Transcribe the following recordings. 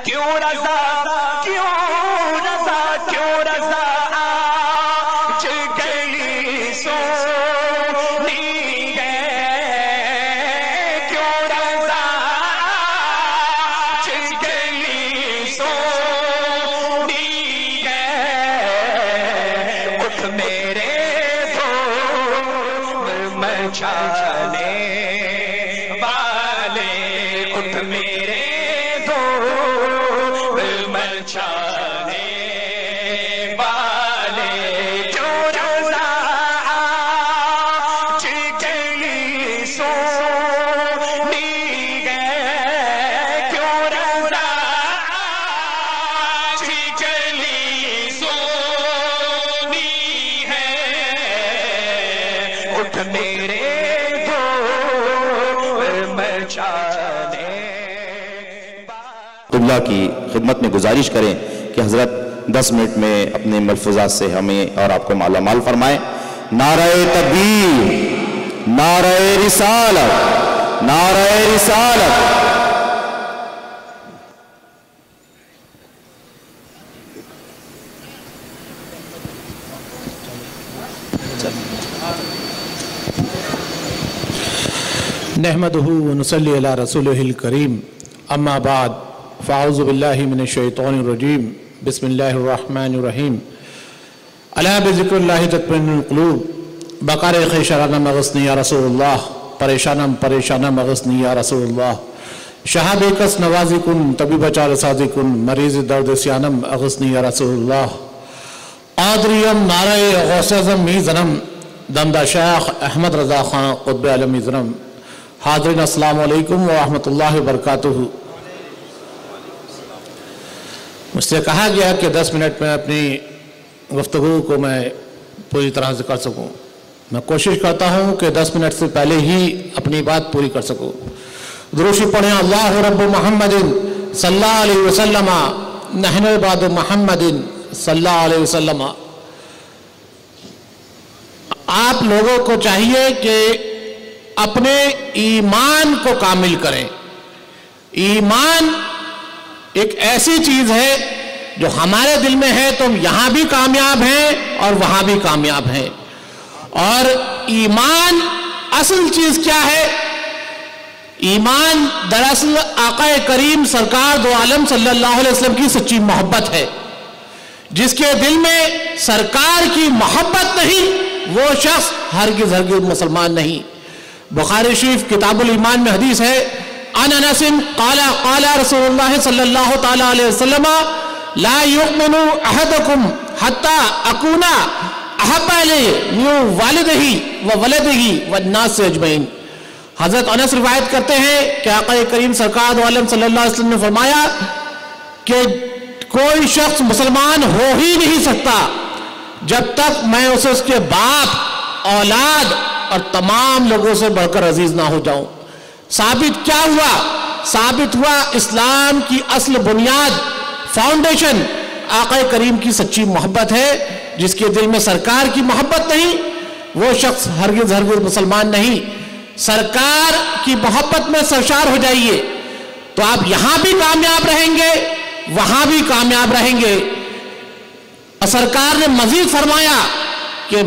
کیوں رضا کیوں رضا کیوں رضا آج گئی سونی ہے کیوں رضا آج گئی سونی ہے اٹھ میرے دھوم مچانے والے اٹھ میرے مچانے والے کیوں رضا آج گئی سونی ہے کیوں رضا آج گئی سونی ہے اٹھ میرے دھوم مچانے اللہ کی خدمت میں گزارش کریں کہ حضرت 10 منٹ میں اپنے ملفوظات سے ہمیں اور آپ کو مالا مال فرمائیں۔ نعرہ تکبیر، نعرہ رسالت، نعرہ رسالت۔ نحمدہ ونصلی علی رسولہ الکریم، اما بعد فاعوذ باللہ من الشیطان الرجیم، بسم اللہ الرحمن الرحیم۔ الا بذکر اللہ تطمئن القلوب، بقار خیشرانم اغثنی یا رسول اللہ، پریشانم اغثنی یا رسول اللہ۔ شہاب کس نوازی کن، طبیب چار سازی کن، مریض درد سیانم اغثنی یا رسول اللہ۔ قادریم نعرہ غوث اعظم میزنم، دمدہ شیخ احمد رضا خان قطب عالم میزنم۔ حاضرین السلام علیکم ورحمۃ اللہ وبرکاتہ۔ مجھ سے کہا گیا کہ 10 منٹ میں اپنی گفتگو کو میں پوری طرح سے کر سکوں۔ میں کوشش کرتا ہوں کہ 10 منٹ سے پہلے ہی اپنی بات پوری کر سکوں۔ درود پڑھیں اللہ رب محمد صلی اللہ علیہ وسلم، نحن عباد محمد صلی اللہ علیہ وسلم۔ آپ لوگوں کو چاہیے کہ اپنے ایمان کو کامل کریں۔ ایمان ایک ایسی چیز ہے جو ہمارے دل میں ہے تو ہم یہاں بھی کامیاب ہیں اور وہاں بھی کامیاب ہیں۔ اور ایمان اصل چیز کیا ہے؟ ایمان دراصل آقا کریم سرکار دو عالم صلی اللہ علیہ وسلم کی سچی محبت ہے۔ جس کے دل میں سرکار کی محبت نہیں وہ شخص ہرگز مسلمان نہیں۔ بخاری شریف کتاب الایمان میں حدیث ہے، عن انس قال قال رسول اللہ صلی اللہ تعالی علیہ وسلم لا یؤمن احدکم حتی اکونا احب الیہ من والدہ وولدہ والناس اجمعین۔ حضرت انس روایت کرتے ہیں کہ آقا کریم سرکار دو عالم صلی اللہ علیہ وسلم نے فرمایا کہ کوئی شخص مسلمان ہو ہی نہیں سکتا جب تک میں اسے اس کے باپ، اولاد اور تمام لوگوں سے بڑھ کر عزیز نہ ہو جاؤں۔ ثابت کیا ہوا؟ ثابت ہوا اسلام کی اصل بنیاد، فاؤنڈیشن آقا کریم کی سچی محبت ہے۔ جس کے دل میں سرکار کی محبت نہیں وہ شخص ہرگز مسلمان نہیں۔ سرکار کی محبت میں سرشار ہو جائیے تو آپ یہاں بھی کامیاب رہیں گے وہاں بھی کامیاب رہیں گے۔ سرکار نے مزید فرمایا کہ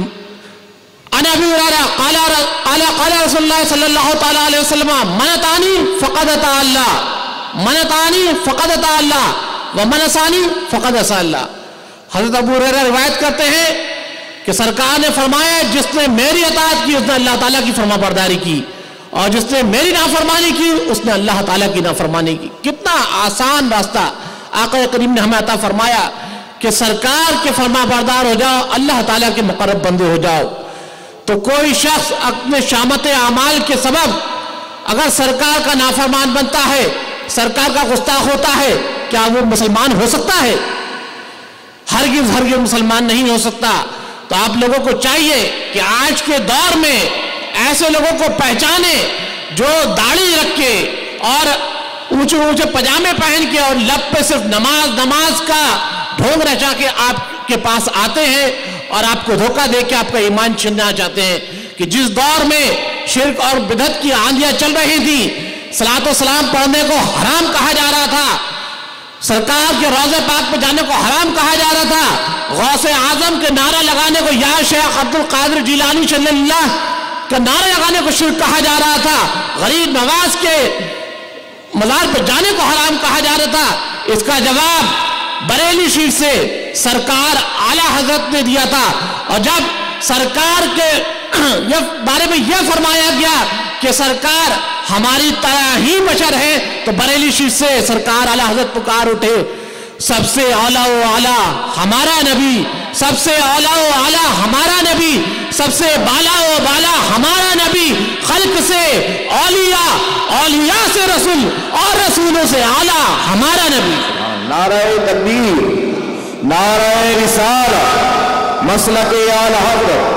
عن ابی ہریرہ قال رسول اللہ صلی اللہ تعالی علیہ وسلم من اطاعنی فقد اطاع اللہ، من اطاعنی فقد اطاع اللہ ومن عصانی فقد عصى اللہ۔ حضرت ابو ہریرہ روایت کرتے ہیں کہ سرکار نے فرمایا جس نے میری اطاعت کی اس نے اللہ تعالیٰ کی فرما برداری کی، اور جس نے میری نافرمانی کی اس نے اللہ تعالیٰ کی نافرمانی کی۔ کتنا آسان راستہ آقا کریم نے ہمیں عطا فرمایا کہ سرکار کے فرما بردار ہو جاؤ، اللہ تعالیٰ کے مقرب بندے ہو جاؤ۔ تو کوئی شخص اپنے شامت اعمال کے سبب اگر سرکار کا نافرمان بنتا ہے، سرکار کا گستاخ ہوتا ہے، کیا وہ مسلمان ہو سکتا ہے؟ ہرگز مسلمان نہیں ہو سکتا۔ تو آپ لوگوں کو چاہیے کہ آج کے دور میں ایسے لوگوں کو پہچانے جو داڑھی رکھ کے اور اونچے اونچے پجامے پہن کے اور لب پہ صرف نماز کا ڈھونگ رچا کے آپ کے پاس آتے ہیں اور آپ کو دھوکہ دے کے آپ کا ایمان چھیننا چاہتے ہیں۔ کہ جس دور میں شرک اور بدعت کی آندیاں چل رہی تھی، صلاۃ و سلام پڑھنے کو حرام کہا جا رہا تھا، سرکار کے روضہ پاک پہ جانے کو حرام کہا جا رہا تھا، غوث اعظم کے نعرہ لگانے کو یا شیخ عبد القادر جیلانی صلی اللہ کا نعرہ لگانے کو شرک کہا جا رہا تھا، غریب نواز کے مزار پہ جانے کو حرام کہا جا رہا تھا، اس کا جواب بریلی شریف سے سرکار اعلیٰ حضرت نے دیا تھا۔ اور جب سرکار کے بارے میں یہ فرمایا گیا کہ سرکار ہماری طرح ہی بشر ہے، تو بریلی شریف سے سرکار اعلیٰ حضرت پکار اٹھے، سب سے اعلیٰ و اعلیٰ ہمارا نبی، سب سے اعلیٰ و اعلیٰ ہمارا نبی، سب سے بالا و بالا ہمارا نبی، خلق سے اولیاء، اولیاء سے رسول اور رسولوں سے اعلیٰ ہمارا نبی۔ نعرہ تکبیر، نعرہ رسالہ، مسلک اعلیٰ حضرت۔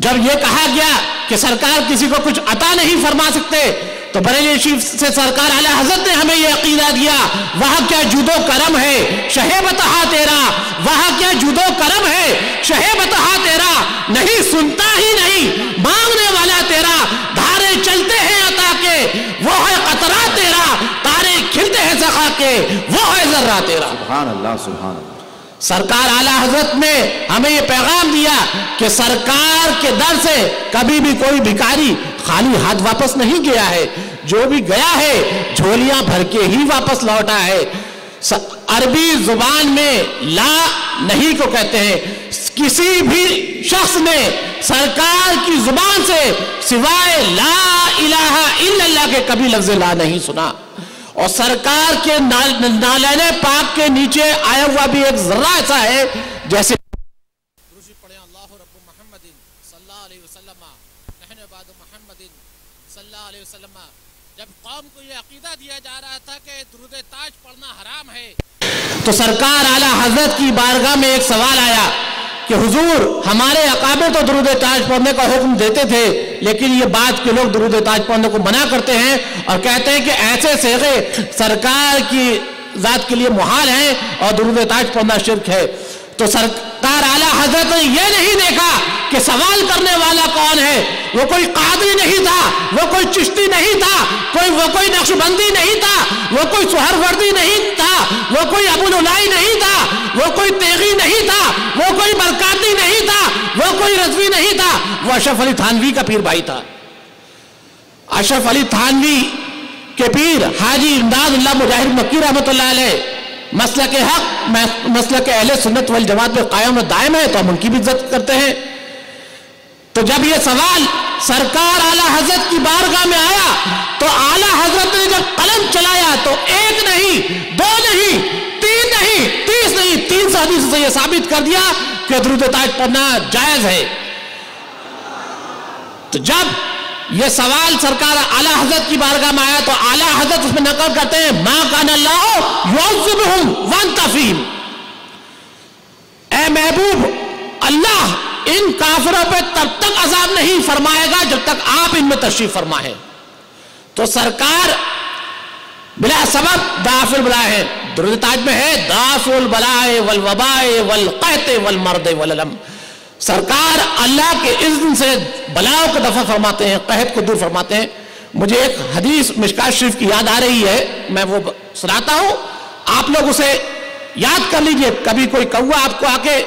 جب یہ کہا گیا کہ سرکار کسی کو کچھ عطا نہیں فرما سکتے، تو بریلی شریف سے سرکار اعلیٰ حضرت نے ہمیں یہ عقیدہ دیا، وہاں کیا جود و کرم ہے شہ بتہا تیرا، وہاں کیا جود و کرم ہے شہ بتہا تیرا، نہیں سنتا ہی نہیں مانگنے والا تیرا، دھارے چلتے ہیں عطا کے وہ ہے قطرہ تیرا، تارے کھلتے ہیں سخا کے وہ ہے ذرہ تیرا۔ سبحان اللہ، سبحان اللہ۔ سرکار اعلیٰ حضرت نے ہمیں یہ پیغام دیا کہ سرکار کے در سے کبھی بھی کوئی بھکاری خالی ہاتھ واپس نہیں گیا ہے، جو بھی گیا ہے جھولیاں بھر کے ہی واپس لوٹا ہے۔ عربی زبان میں لا نہیں کو کہتے ہیں، کسی بھی شخص نے سرکار کی زبان سے سوائے لا الہ الا اللہ کے کبھی لفظ لا نہیں سنا، اور سرکار کے نالین پاک کے نیچے آیا ہوا بھی ایک ذرہ ایسا ہے جیسے درود پڑھیں اللہ رب محمد صلی اللہ علیہ وسلم، نحن بعد محمد صلی اللہ علیہ وسلم۔ جب قوم کو یہ عقیدہ دیا جا رہا تھا کہ درود تاج پڑھنا حرام ہے، تو سرکار اعلیٰ حضرت کی بارگاہ میں ایک سوال آیا کہ حضور ہمارے اکابر تو درود تاج پڑھنے کا حکم دیتے تھے، لیکن یہ بات کے لوگ درود تاج پڑھنے کو منع کرتے ہیں اور کہتے ہیں کہ ایسے صیغے سرکار کی ذات کے لیے محال ہیں اور درود تاج پڑھنا شرک ہے۔ تو سرکار اعلیٰ حضرت نے یہ نہیں دیکھا کہ سوال کرنے والا کون ہے، وہ کوئی قادری نہیں تھا، وہ کوئی چشتی نہیں تھا، وہ کوئی نقش بندی نہیں تھا، وہ کوئی سہروردی نہیں تھا، وہ کوئی ابو نلائی نہیں تھا، وہ کوئی تیغی نہیں تھا، وہ کوئی برکاتی نہیں تھا، وہ کوئی رضوی نہیں تھا، وہ اشرف علی تھانوی کا پیر بھائی تھا۔ اشرف علی تھانوی کے پیر حاجی امداد اللہ مجاہد مکی رحمۃ اللہ علیہ مسلک حق، مسلک اہل سنت والجماعت پہ قائم و دائم ہے، تو ہم ان کی بھی عزت کرتے ہیں۔ تو جب یہ سوال سرکار اعلیٰ حضرت کی بارگاہ میں آیا تو اعلیٰ حضرت نے جب قلم چلایا تو ایک نہیں، دو نہیں، تین نہیں، 30 نہیں، 300 حدیث سے یہ ثابت کر دیا کہ درود تاج پڑھنا جائز ہے۔ تو جب یہ سوال سرکار اعلیٰ حضرت کی بارگاہ میں آیا تو اعلیٰ حضرت اس میں نقل کرتے ہیں ما کان اللہ یعذبہم وانت فیہم، اے محبوب اللہ ان کافروں پہ تب تک عذاب نہیں فرمائے گا جب تک آپ ان میں تشریف فرما ہے۔ تو سرکار بلا سبب دافع البلاء ہے، درود تاج میں ہے دافع البلاء والوباء والقحط والمرض والالم، سرکار اللہ کے اذن سے بلاؤں کو دفع فرماتے ہیں، قحط کو دور فرماتے ہیں۔ مجھے ایک حدیث مشکات شریف کی یاد آ رہی ہے، میں وہ سناتا ہوں، آپ لوگ اسے یاد کر لیجئے، کبھی کوئی کوا آپ کو آ کے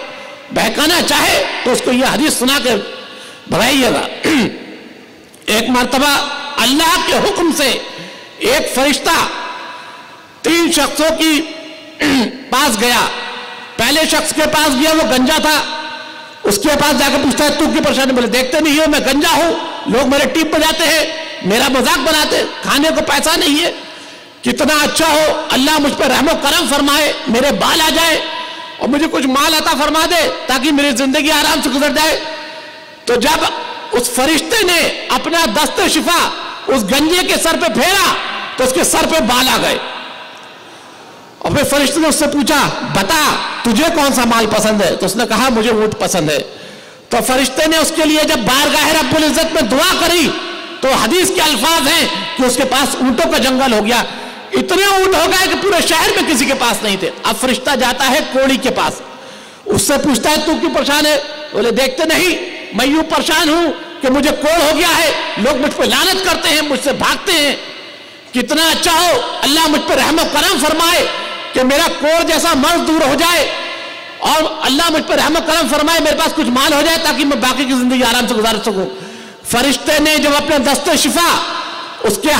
بہکانا چاہے تو اس کو یہ حدیث سنا کے بھگائیے گا۔ ایک مرتبہ اللہ کے حکم سے ایک فرشتہ 3 شخصوں کی پاس گیا، پہلے شخص کے پاس گیا وہ گنجا تھا، اس کے پاس جا کے پوچھتا ہے تو کی پریشانی؟ بولے دیکھتے نہیں ہو میں گنجا ہوں، لوگ میرے ٹیپ بجاتے ہیں، میرا مذاق بناتے، کھانے کو پیسہ نہیں ہے، کتنا اچھا ہو اللہ مجھ پہ رحم و کرم فرمائے، میرے بال آ جائے اور مجھے کچھ مال عطا فرما دے تاکہ میری زندگی آرام سے گزر جائے۔ تو جب اس فرشتے نے اپنا دست شفا اس گنجے کے سر پہ پھیرا تو اس کے سر پہ بال آ گئے، اور پھر فرشتے نے اس سے پوچھا بتا تجھے کون سا مال پسند ہے؟ تو اس نے کہا مجھے اونٹ پسند ہے۔ تو فرشتے نے اس کے لیے جب بارگاہ رب العزت میں دعا کری تو حدیث کے الفاظ ہیں کہ اس کے پاس اونٹوں کا جنگل ہو گیا، اتنے اونٹ ہو گئے کہ پورے شہر میں کسی کے پاس نہیں تھے۔ اب فرشتہ جاتا ہے کوڑی کے پاس، اس سے پوچھتا ہے تو کیوں پریشان ہے؟ بولے دیکھتے نہیں میں یوں پریشان ہوں کہ مجھے کوڑ ہو گیا ہے، لوگ مجھ پہ لعنت کرتے ہیں، مجھ سے بھاگتے ہیں، کتنا اچھا ہو اللہ مجھ پر رحم و کرم فرمائے کہ میرا کوڑ جیسا مرض دور ہو جائے، اور اللہ مجھ پر رحم و کرم فرمائے میرے پاس کچھ مال ہو جائے تاکہ میں باقی کی زندگی آرام سے گزار سکوں۔ فرشتے نے جب اپنے دست شفا اس کے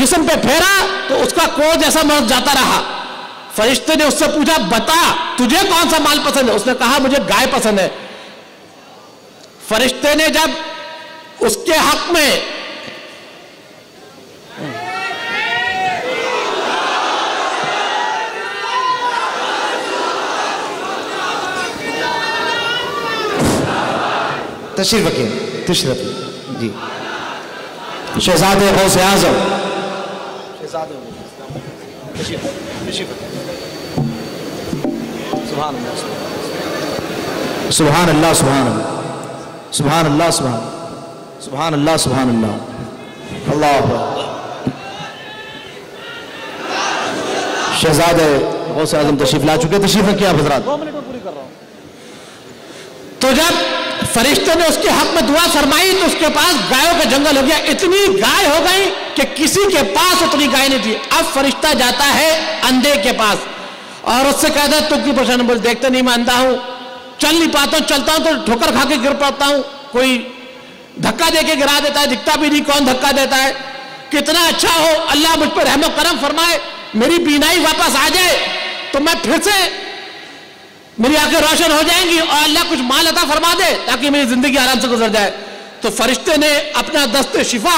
جسم پہ پھیرا تو اس کا کوڑ جیسا مرض جاتا رہا۔ فرشتے نے اس سے پوچھا بتا تجھے کون سا مال پسند ہے؟ اس نے کہا مجھے گائے پسند ہے۔ فرشتے نے جب اس کے حق میں تشریف رکھیں، تشریف رکھیں جی، شہزادے غوث اعظم، سبحان اللہ سبحان اللہ سبحان اللہ سبحان اللہ سبحان اللہ اللہ اکبر۔ شہزادے غوث اعظم تشریف لا چکے، تشریف رکھیں آپ حضرات۔ تو جب فرشتے نے اس کے حق میں دعا فرمائی تو اس کے پاس گایوں کا جنگل ہو گیا، اتنی گائے ہو گئی کہ کسی کے پاس اتنی گائے نہیں تھی۔ اب فرشتہ جاتا ہے اندھے کے پاس اور اس سے کہتا ہے تو کی پریشانی؟ بول دیکھتے نہیں میں اندھا ہوں، چل نہیں پاتا ہوں، چلتا ہوں تو ٹھوکر کھا کے گر پڑتا ہوں، کوئی دھکا دے کے گرا دیتا ہے، دکھتا بھی نہیں کون دھکا دیتا ہے۔ کتنا اچھا ہو اللہ مجھ پر رحم و کرم فرمائے، میری بینائی واپس آ جائے تو میں پھر سے میری آنکھیں روشن ہو جائیں گی اور اللہ کچھ مال عطا فرما دے تاکہ میری زندگی آرام سے گزر جائے۔ تو فرشتے نے اپنا دست شفا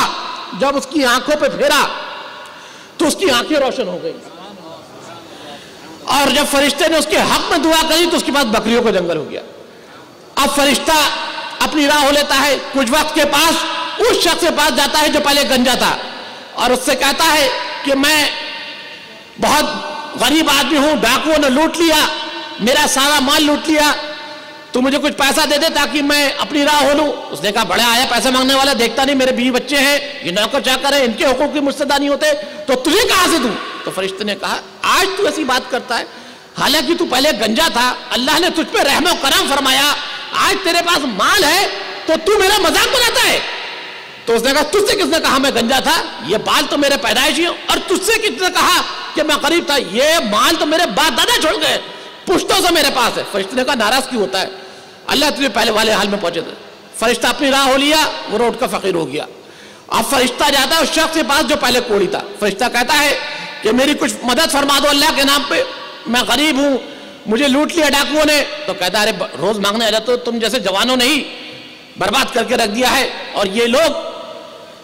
جب اس کی آنکھوں پہ پھیرا تو اس کی آنکھیں روشن ہو گئی، اور جب فرشتے نے اس کے حق میں دعا کری تو اس کے بعد بکریوں کا جنگل ہو گیا۔ اب فرشتہ اپنی راہ ہو لیتا ہے، کچھ وقت کے پاس اس شخص کے پاس جاتا ہے جو پہلے گنجا تھا اور اس سے کہتا ہے کہ میں بہت غریب آدمی ہوں، ڈاکوؤں نے لوٹ لیا، میرا سارا مال لوٹ لیا، تو مجھے کچھ پیسہ دے دے تاکہ میں اپنی راہ ہو لوں۔ اس نے کہا بڑا آیا پیسے مانگنے والا، دیکھتا نہیں میرے بیوی بچے ہیں، یہ نوکر چاکر ہیں، ان کے حقوق کی مجھ سے ادا نہیں ہوتے، تو تجھے کہاں سے دوں؟ تو فرشتے نے کہا آج تو ایسی بات کرتا ہے، حالانکہ تو پہلے گنجا تھا، اللہ نے تجھ پہ رحم و کرم فرمایا، آج تیرے پاس مال ہے تو تو میرا مذاق بناتا ہے۔ تو اس نے کہا تجھ سے کس نے کہا میں گنجا تھا؟ یہ بال تو میرے پیدائشی ہیں، اور تجھ سے کس نے کہا کہ میں غریب تھا؟ یہ مال تو میرے باپ دادا چھوڑ گئے، پشتوں سے میرے پاس ہے۔ فرشتے نے کہا ناراض کیوں ہوتا ہے؟ اللہ تجھے پہلے والے حال میں پہنچے تھے۔ فرشتہ اپنی راہ ہو لیا، وہ روڈ کا فقیر ہو گیا۔ اب فرشتہ جاتا ہے اس شخص کے پاس جو پہلے کوڑی تھا، فرشتہ کہتا ہے کہ میری کچھ مدد فرما دو اللہ کے نام پہ، میں غریب ہوں، مجھے لوٹ لیا ڈاکوؤں نے۔ تو کہتا ہے ارے روز مانگنے آ جاتے ہو، تم جیسے جوانوں نے ہی برباد کر کے رکھ دیا ہے، اور یہ لوگ،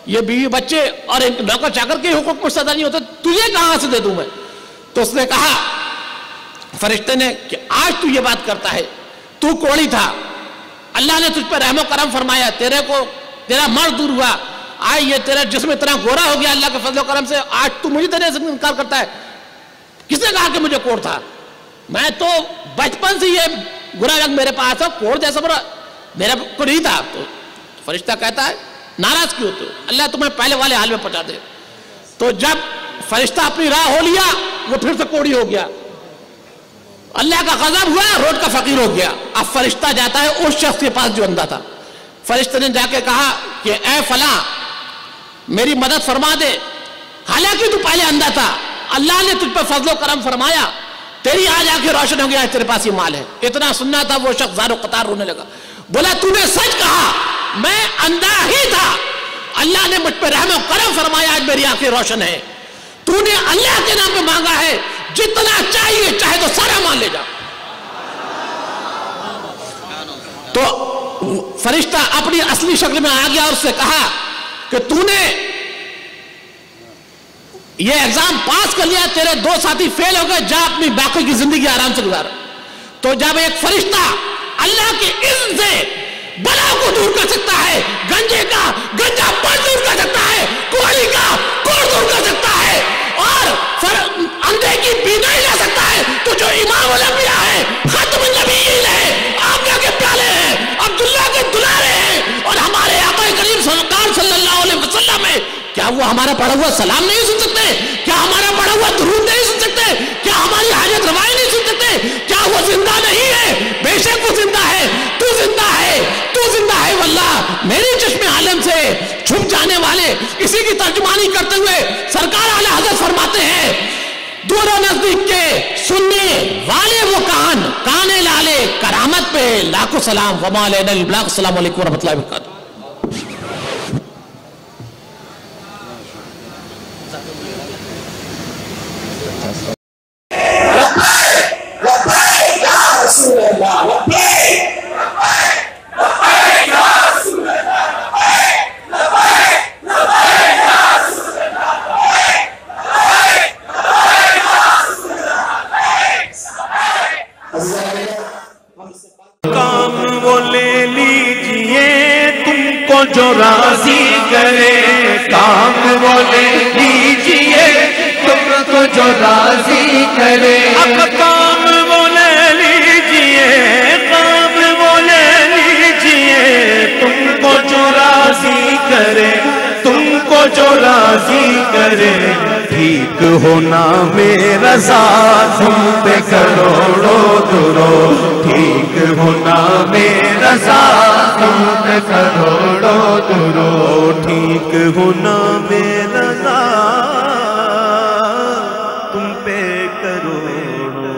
یہ بیوی بچے اور نوکر چاکر کے حقوق مجھ سے ادا نہیں ہوتے، تجھے کہاں سے دے دوں میں؟ تو اس نے کہا فرشتے نے کہ آج تو یہ بات کرتا ہے، تو کوڑی تھا، اللہ نے تجھ پر رحم و کرم فرمایا، تیرا مرض دور ہوا، آج یہ تیرا جسم اتنا گورا ہو گیا اللہ کے فضل و کرم سے، آج تو مجھے دینے سے انکار کرتا ہے۔ کس نے کہا کہ مجھے کوڑ تھا؟ میں تو بچپن سے یہ گرا رنگ میرے پاس ہے، کوڑ جیسا برا میرا کو نہیں تھا۔ تو فرشتہ کہتا ہے ناراض کیوں ہوتے ہو؟ اللہ تمہیں پہلے والے حال میں پہنچا دے۔ تو جب فرشتہ اپنی راہ ہو لیا، وہ پھر سے کوڑی ہو گیا، اللہ کا غضب ہوا، روڈ کا فقیر ہو گیا۔ اب فرشتہ جاتا ہے اس شخص کے پاس جو اندھا تھا۔ فرشتے نے جا کے کہا کہ اے فلاں میری مدد فرما دے، حالانکہ تو پہلے اندھا تھا، اللہ نے تجھ پر فضل و کرم فرمایا، تیری آج آنکھیں روشن ہو گیا، تیرے پاس یہ مال ہے۔ اتنا سننا تھا وہ شخص زار و قطار رونے لگا، بولا تو نے سچ کہا، میں اندھا ہی تھا، اللہ نے مجھ پہ رحم و کرم فرمایا، آج میری آنکھیں روشن ہیں، تو نے اللہ کے نام پہ مانگا ہے، جتنا چاہیے چاہے تو سارا مان لے جا۔ تو فرشتہ اپنی اصلی شکل میں آ گیا اور اس سے کہا کہ تو نے یہ ایگزام پاس کر لیا، تیرے دو ساتھی فیل ہو گئے، جا اپنی باقی کی زندگی آرام سے گزار۔ تو جب ایک فرشتہ اللہ کے اذن سے بلا کو دور کر سکتا ہے، گنجے کا گنجا پن دور کر سکتا ہے، کوڑی کا کوڑ دور کر سکتا ہے، اور اندھے کی بینائی لا سکتا ہے، تو جو امام الانبیاء ہے، خاتم النبیین ہے، آقا کے پیالے ہیں، عبداللہ کے دلارے ہیں، اور ہمارے آقا کریم صلی اللہ علیہ وسلم ہے، کیا وہ ہمارا پڑھا ہوا سلام نہیں سن سکتے؟ کیا ہمارا پڑھا ہوا درود نہیں سن سکتے؟ کیا ہماری حاجت روائی نہیں سن سکتے؟ کیا وہ زندہ نہیں ہے؟ بے شک وہ زندہ ہے، تو زندہ ہے، تو زندہ ہے واللہ۔ میری چشم عالم سے چھپ جانے والے اسی کی ترجمانی کرتے ہوئے سرکار اعلیٰ دور و نزدیک کے سننے والے وہ کانے لالے کرامت پہ لاکھوں سلام. وما علینا الا البلاغ. السلام علیکم ورحمۃ اللہ وبرکاتہ. کام وہ لے لیجئے تم کو جو راضی کرے. کام وہ لے لیجئے تم کو جو راضی کرے. اب کام وہ لے لیجئے, کام وہ لے لیجئے تم کو جو راضی کرے, تم کو جو راضی کرے. ٹھیک ہونا میرا ذات تم پہ کروڑوں درود. ٹھیک ہونا میرا ذات تم پہ کروڑوں درود. ٹھیک ہونا میرا ذات تم پہ کروڑوں